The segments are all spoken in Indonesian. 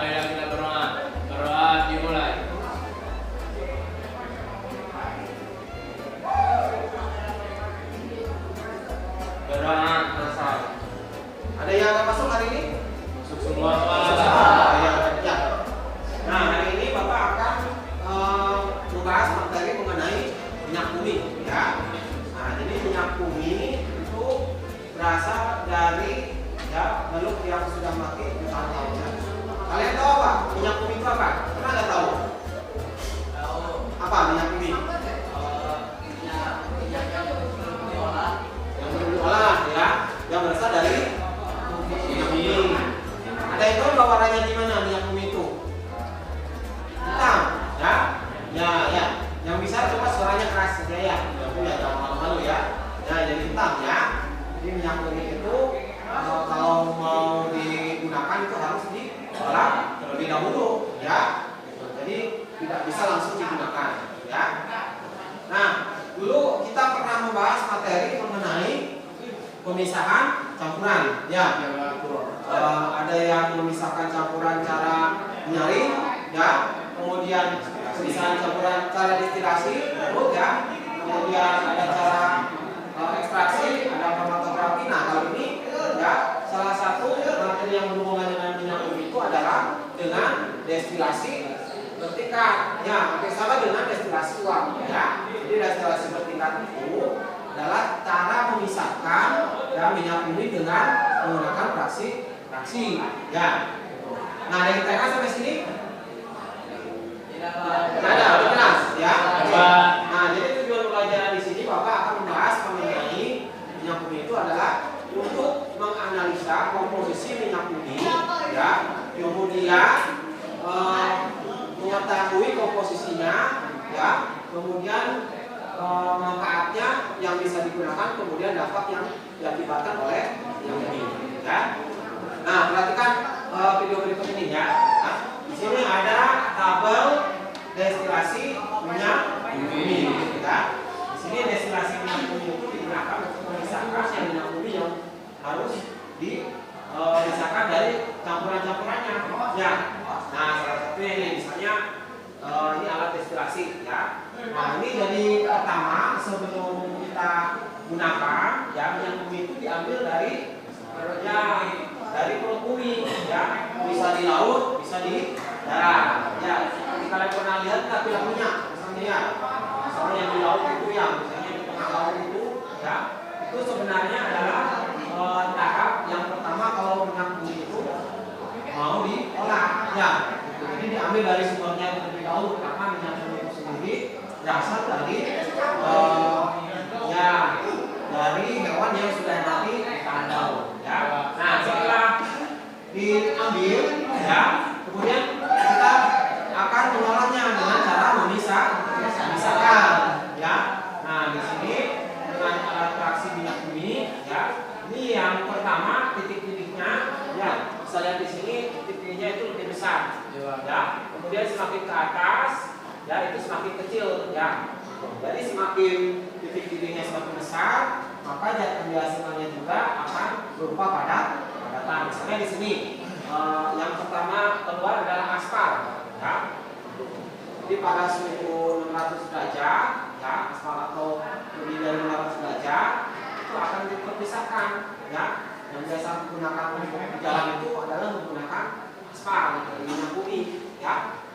marilah kita berdoa. Berdoa dimulai. Berdoa selesai. Ada yang nggak masuk hari ini? Masuk semua Pak. Ya. Nah, hari ini Bapak akan membahas materi mengenai minyak bumi, ya. Nah, jadi minyak bumi itu berasal dari makhluk yang sudah mati jutaan tahun. Kalian tahu apa? Minyak bumi itu apa? Pernah nggak tahu? Apa minyak bumi? Yang belum diolah, ya. Yang berasal dari minyak bumi. Ada yang tahu nggak warnanya di mana minyak bumi itu? Hitam, ya. Ya. Yang bisa coba suaranya keras saja ya. Ya, jangan malu-malu ya. Ya, jadi hitam ya. Jadi minyak bumi itu kalau mau digunakan itu harus diolah terlebih dahulu, ya. Jadi tidak bisa langsung digunakan, ya. Nah, dulu kita pernah membahas materi mengenai pemisahan campuran, ya. Ada yang memisahkan campuran cara menyaring, ya. Kemudian pemisahan campuran cara destilasi, ya. Kemudian ada cara ekstraksi, ada kromatografi. Nah, kali ini ya salah satu materi yang berhubungan dengan minyak bumi itu adalah dengan destilasi bertingkat. Ya, hampir sama dengan destilasi uap, ya. Jadi destilasi bertingkat itu adalah cara memisahkan ya minyak bumi dengan menggunakan fraksi, ya. Nah, dari TK sampai sini ada, udah jelas, ya. Nah, jadi tujuan pelajaran di sini Bapak akan membahas mengenai minyak bumi itu adalah untuk menganalisa komposisi minyak bumi, ya. Kemudian mengetahui komposisinya, ya. Kemudian manfaatnya yang bisa digunakan, kemudian dampak yang diakibatkan oleh minyak bumi, ya. Nah, perhatikan video berikut ini ya. Nah, di sini ada tabel destilasi minyak bumi, ya. Di sini destilasi minyak bumi itu digunakan untuk memisahkan yang minyak bumi yang harus dipisahkan dari campuran-campurannya, ya. Nah, salah satunya ini misalnya ini alat destilasi, ya. Nah, ini jadi pertama sebelum kita gunakan, ya, minyak bumi itu diambil dari perut bumi, ya. Bisa di laut, bisa di darat, ya. Seperti kalian pernah lihat nggak kilang minyak, misalnya ya. Misalnya yang di laut itu, ya, misalnya di tengah laut itu, ya. Itu sebenarnya adalah tahap yang pertama kalau minyak bumi itu mau diolah, ya. Jadi diambil dari sumbernya terlebih dahulu karena minyak bumi itu sendiri berasal dari dari hewan yang sudah mati ditanam daun, ya. Nah, setelah diambil, ya, kemudian kita akan mengolahnya dengan cara memisahkan, ya. Nah, di sini dengan alat fraksi minyak bumi, ya. Ini yang pertama titik-titiknya, ya. Bisa lihat di sini titik-titiknya itu lebih besar, ya. Kemudian semakin ke atas, ya, itu semakin kecil, ya. Jadi semakin titik-titiknya semakin besar, maka zat pembiasannya juga akan berupa padatan. Misalnya di sini yang pertama keluar adalah aspal, ya. Jadi pada suhu 600 derajat, ya, aspal atau lebih dari 600 derajat itu akan dipisahkan, ya. Yang biasa digunakan untuk jalan itu adalah menggunakan aspal dari minyak bumi, ya.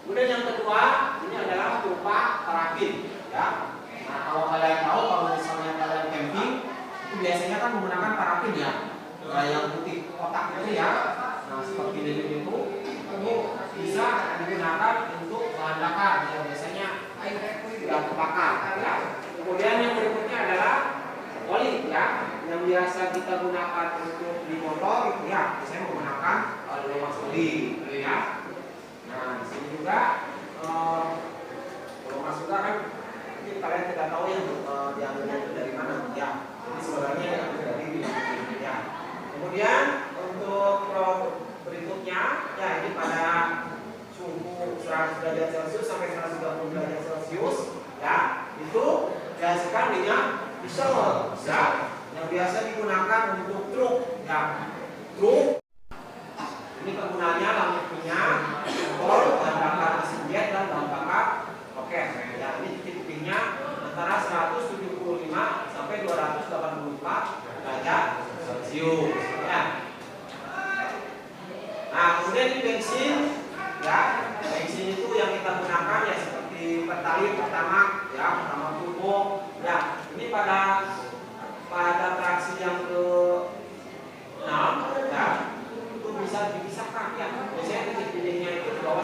Kemudian yang kedua ini adalah berupa parafin, ya. Nah, kalau kalian tahu, kalau misalnya kalian camping itu biasanya kan menggunakan parafin, ya. Nah, yang putih kotak itu, ya. Nah, seperti ini itu bisa digunakan untuk bahan bakar, ya. Biasanya sudah terbakar, ya. Kemudian yang berikutnya adalah oli, ya, yang biasa kita gunakan untuk di motor itu, ya, biasanya menggunakan lemas oli, ya. Nah, di sini juga lemas juga kan mungkin kalian tidak tahu yang diambilnya itu dari mana, ya. Jadi sebenarnya diambil dari minyak bumi, ya. Kemudian untuk berikutnya, ya, ini pada suhu 100 derajat Celcius sampai 130 derajat Celcius, ya, itu dihasilkan minyak diesel, ya, yang biasa digunakan untuk truk, ya. Truk ini kegunaannya lampu minyak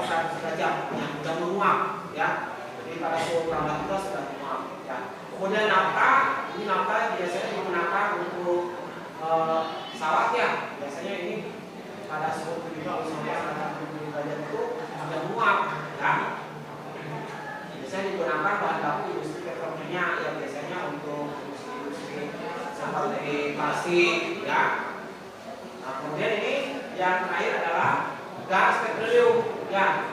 derajat yang sudah menguap ya. Jadi pada suhu 18 derajat sudah menguap ya. Kemudian nafta, ini nafta biasanya digunakan untuk pesawat ya. Biasanya ini pada suhu 70 sampai 80 derajat itu sudah menguap ya. Biasanya digunakan bahan baku industri petrokimia ya, biasanya untuk industri seperti plastik ya. Nah, kemudian ini yang terakhir adalah gas petroleum ya.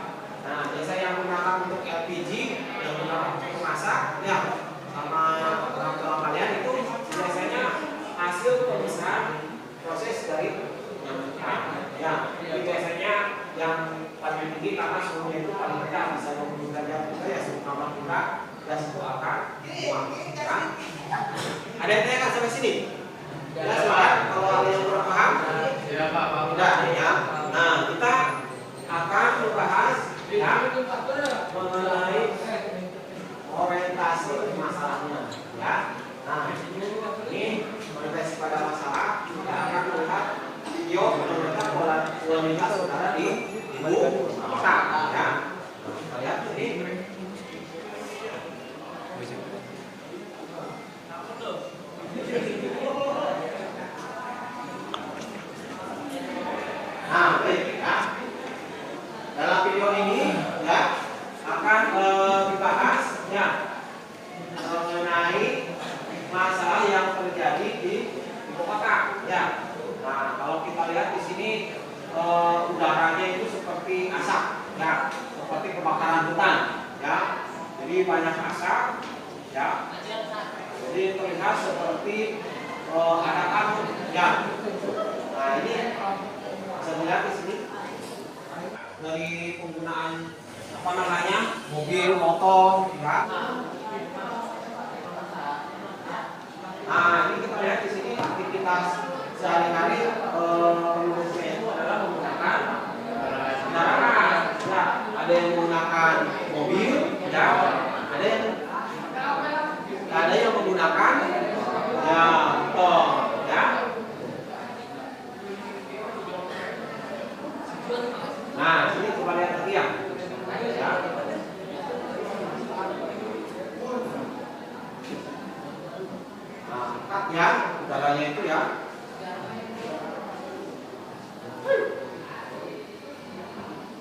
Nah, biasa yang menggunakan untuk LPG, yang menggunakan untuk masak ya, sama orang-orang kalian itu biasanya hasil pemisahan proses dari yang mentah ya. Jadi biasanya yang paling tinggi karena suhunya itu paling rendah, bisa 20 derajat juga ya, suhu kamar kita gas itu akan menguap ya. Ada yang tanyakan sampai sini? Ya, silakan kalau ada yang kurang paham. Ya Pak. Udah ya. Nah, kita akan membahas ya mengenai orientasi masalahnya ya. Nah, ini orientasi pada masalah, kita akan melihat video mengenai pola lintas udara di ibu kota ya. Nah, kita lihat ini. Nah, baik ya. Dalam video ini ya akan dibahas ya mengenai masalah yang terjadi di ibu kota ya. Nah, kalau kita lihat di sini udaranya itu seperti asap ya, seperti kebakaran hutan ya. Jadi banyak asap ya. Jadi terlihat seperti ada kabut ya. Nah, ini bisa melihat di sini dari penggunaan apa namanya mobil, motor ya. Nah, ini kita lihat di sini aktivitas sehari-hari penduduknya itu adalah menggunakan kendaraan ya. Ada yang menggunakan mobil ya, ada yang menggunakan ya motor ya. Nah, sini coba lihat lagi ya. Nah, cut ya, udaranya itu ya.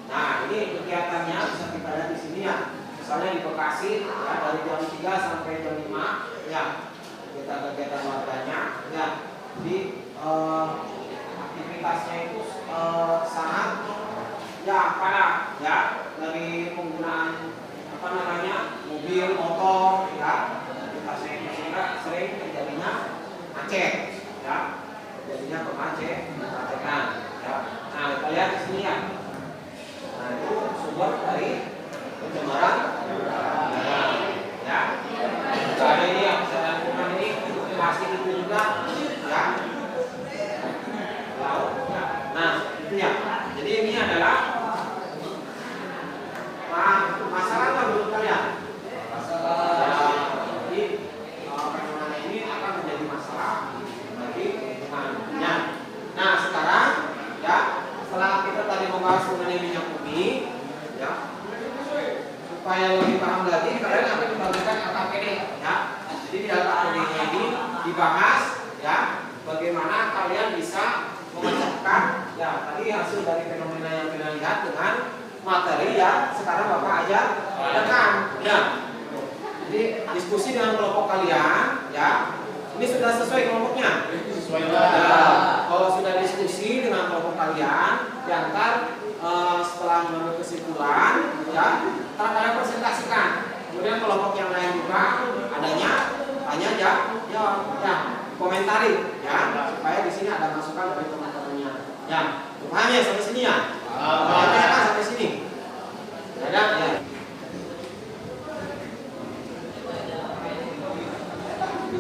Nah, ini kegiatannya bisa kita lihat di sini ya. Misalnya di Bekasi ya, dari jam 3 sampai jam 5 ya. Kita kegiatan warganya ya. Jadi aktivitasnya itu sangat ya padat ya, dari penggunaan apa namanya mobil, motor ya. Aktivitasnya itu sehingga sering terjadinya macet ya, terjadinya kemacetan ya. Nah, kita lihat di sini ya. Nah, itu sumber dari pencemaran udara ya. Ada ini yang saya lakukan ini plastik itu juga ya. Laut ya. Nah, itu ya. Jadi ini adalah masalah apa menurut kalian? Jadi fenomena ini akan menjadi masalah bagi lingkungannya. Nah, sekarang ya, setelah kita tadi membahas mengenai minyak bumi ya, supaya lebih paham lagi kalian akan dibagikan LKPD ya. Jadi di LKPD ini dibahas ya bagaimana kalian bisa memecahkan ya tadi hasil dari fenomena yang kita lihat dengan materi yang sekarang Bapak ajarkan ya. Jadi diskusi dengan kelompok kalian ya. Ini sudah sesuai kelompoknya? Sesuai ya. Kalau sudah diskusi dengan kelompok kalian, diantar setelah mengambil kesimpulan ya, ntar kalian presentasikan. Kemudian kelompok yang lain juga adanya tanya jawab ya, komentari ya, supaya di sini ada masukan dari teman-temannya. Ya, paham ya sampai sini ya? Paham sampai sini? Ada ya.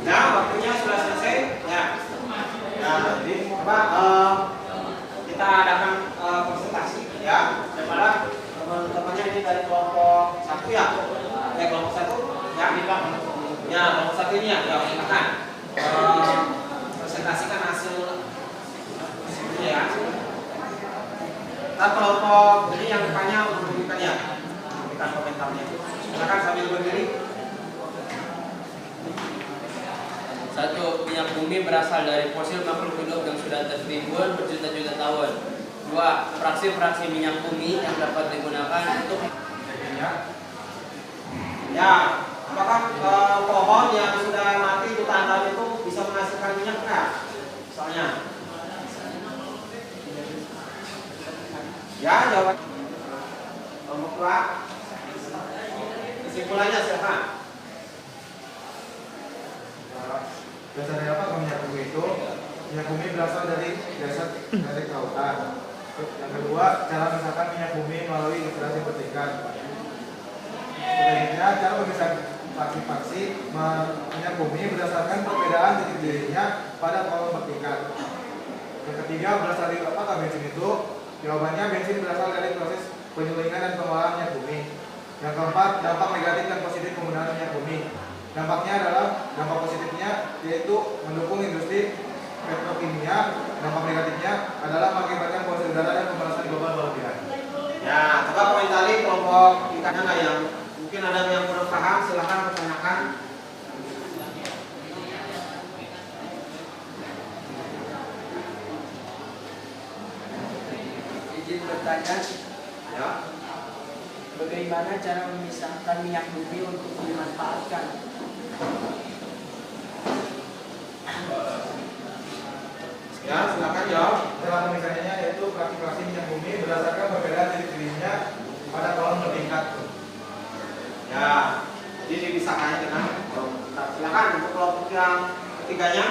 Ya, waktunya sudah selesai ya. Nah, jadi coba kita adakan presentasi ya. Kepada teman-temannya ini dari kelompok 1 ya. Kelompok 1 ya. Ya, kelompok 1 ini ya. Ya, silakan. Presentasikan hasil ya. Kita kelompok komentarnya. Silakan sambil berdiri. Satu, minyak bumi berasal dari fosil makhluk hidup yang sudah tertimbun berjuta-juta tahun. Dua, fraksi-fraksi minyak bumi yang dapat digunakan untuk Ya, apakah pohon yang sudah mati jutaan tahun itu bisa menghasilkan minyak enggak? Misalnya. Ya, jawab. Kelompok dua. Kesimpulannya siapa? Berasal dari apa minyak bumi itu? Minyak bumi berasal dari dasar dari kelautan. Yang kedua, cara memisahkan minyak bumi melalui filtrasi bertingkat. Selanjutnya, cara memisahkan faksi-faksi minyak bumi berdasarkan perbedaan titik dirinya pada kolom bertingkat. Yang ketiga, berasal dari apakah bensin itu? Jawabannya, bensin berasal dari proses penyulingan dan pengolahan minyak bumi. Yang keempat, dampak negatif dan positif penggunaan minyak bumi. Dampaknya adalah, dampak positifnya yaitu mendukung industri petrokimia. Dampak negatifnya adalah mengakibatkan polusi udara dan pemanasan global berlebihan. Ya, coba komentari kelompok tingkatnya nggak yang mungkin ada yang kurang paham, silahkan pertanyakan. Izin bertanya, Ya. bagaimana cara memisahkan minyak bumi untuk dimanfaatkan? Ya, silakan jawab. Cara pemisahannya yaitu fraksi-fraksi minyak bumi berdasarkan perbedaan titik dirinya pada kolom bertingkat. Ya, jadi dipisahkannya dengan kelompok. Silakan untuk kelompok yang ketiganya.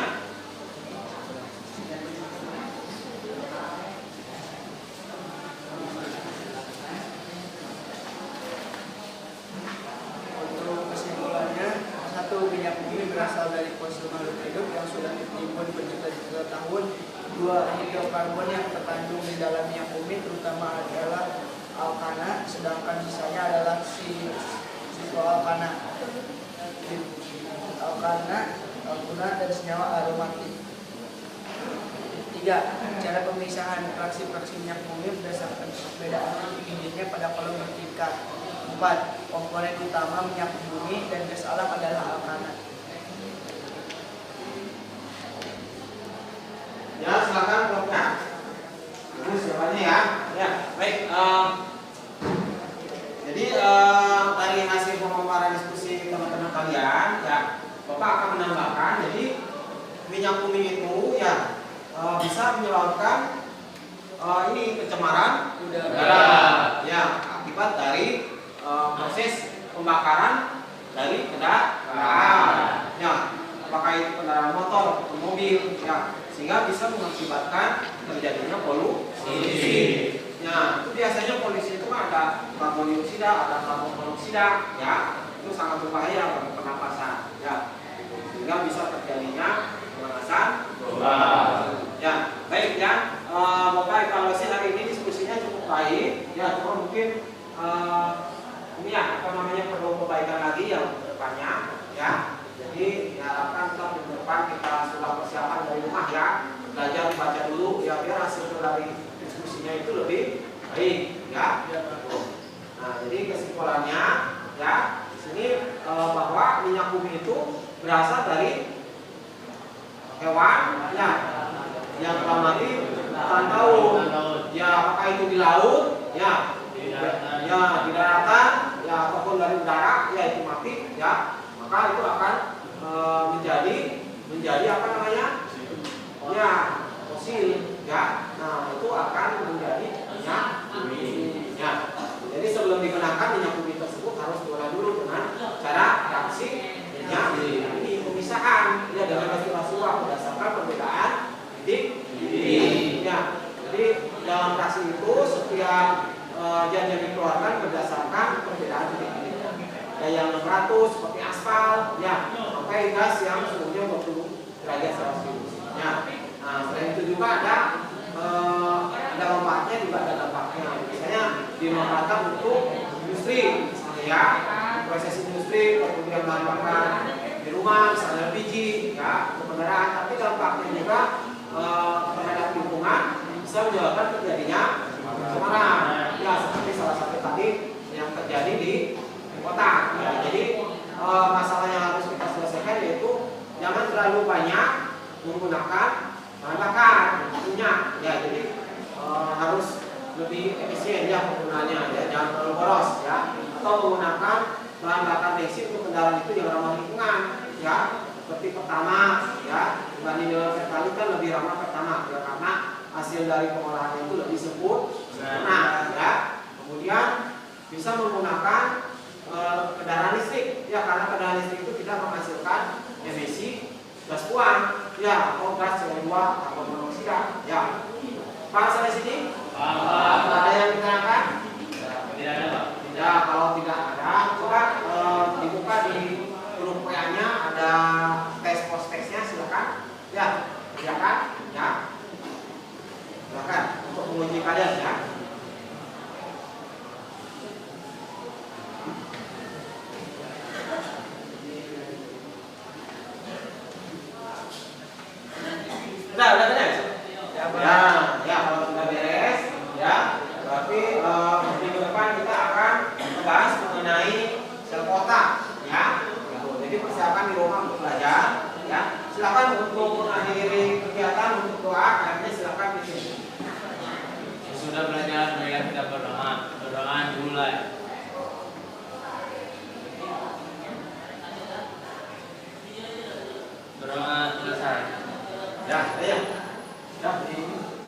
Untuk kesimpulannya, satu, minyak bumi berasal dari fosil makhluk hidup yang sudah tertimbun berjuta-juta tahun. Dua, hidrokarbon yang terkandung di dalam minyak bumi terutama adalah alkana, sedangkan sisanya adalah alkana, alkuna dan senyawa aromatik. Tiga, cara pemisahan fraksi-fraksi minyak bumi berdasarkan perbedaan tingginya pada kolom bertingkat. Empat, komponen utama minyak bumi dan gas alam adalah alkana. Ya, silakan kelompoknya. Bagus jawabannya ya. Ya, baik. Jadi dari hasil pemaparan diskusi teman-teman kalian, ya, Bapak akan menambahkan. Jadi minyak bumi itu ya bisa menyebabkan ini pencemaran udara. Ya, akibat dari proses pembakaran dari kendaraan. Ya, apakah itu kendaraan motor atau mobil, ya, sehingga bisa mengakibatkan terjadinya polusi. Ya, itu biasanya polusi itu kan ada karbon dioksida, ada karbon monoksida, ya, itu sangat berbahaya bagi pernapasan, ya, sehingga bisa terjadinya pemanasan global. Ya, baik ya, Bapak evaluasi hari ini diskusinya cukup baik, ya, cuma mungkin ini ya apa namanya perlu perbaikan lagi yang kedepannya, ya. Jadi diharapkan kita minggu depan kita sudah persiapan dari rumah ya, belajar baca dulu ya biar hasil dari diskusinya itu lebih baik ya. Nah, jadi kesimpulannya ya di sini bahwa minyak bumi itu berasal dari hewan ya yang telah mati jutaan tahun. Ya, apakah itu di laut ya, ya di daratan ya ataupun dari udara ya itu mati ya, maka itu akan menjadi apa namanya ya fosil ya. Nah, itu akan menjadi minyak bumi ya. Jadi sebelum digunakan minyak bumi tersebut harus diolah dulu dengan cara reaksi minyak ini pemisahan ya dengan hasil berdasarkan perbedaan titik diri ya. Jadi dalam reaksi itu setiap zat yang dikeluarkan berdasarkan perbedaan titik diri. Ada yang 600 seperti aspal ya, sampai gas yang suhunya 20 derajat Celcius ya. Nah, selain itu juga ada manfaatnya juga ada dampaknya. Misalnya dimanfaatkan untuk industri misalnya ya, proses industri kemudian bahan bakar di rumah misalnya LPG ya untuk kendaraan, tapi dampaknya juga terhadap lingkungan bisa menyebabkan terjadinya pencemaran ya, seperti salah satu tadi yang terjadi di menggunakan bahan bakar minyak ya, jadi harus lebih efisien ya penggunaannya ya, jangan terlalu boros ya, atau menggunakan bahan bakar bensin untuk kendaraan itu yang ramah lingkungan ya, seperti Pertamax ya, dibanding dengan Pertalite kan lebih ramah Pertamax ya, karena hasil dari pengolahannya itu lebih sempurna ya. Kemudian bisa menggunakan kendaraan listrik ya, karena kendaraan listrik itu tidak menghasilkan emisi gas buang ya, atau gas CO2 atau monoksida ya. Pak sampai sini? Ada yang ditanyakan? Tidak ada, Pak. Ya, kalau tidak ada, coba dibuka di grup WA-nya, ada tes post-tesnya, silakan. Ya, silakan. Ya, silakan untuk menguji kalian ya. Udah beres? Ya, kalau sudah beres, ya, berarti minggu depan kita akan membahas mengenai sel kotak, ya. Jadi persiapan di rumah untuk belajar, ya. Silakan untuk mengakhiri kegiatan untuk doa, akhirnya silakan di sini. Sudah belajar, mereka kita berdoa. Berdoa dimulai. Berdoa selesai. Ya, ya.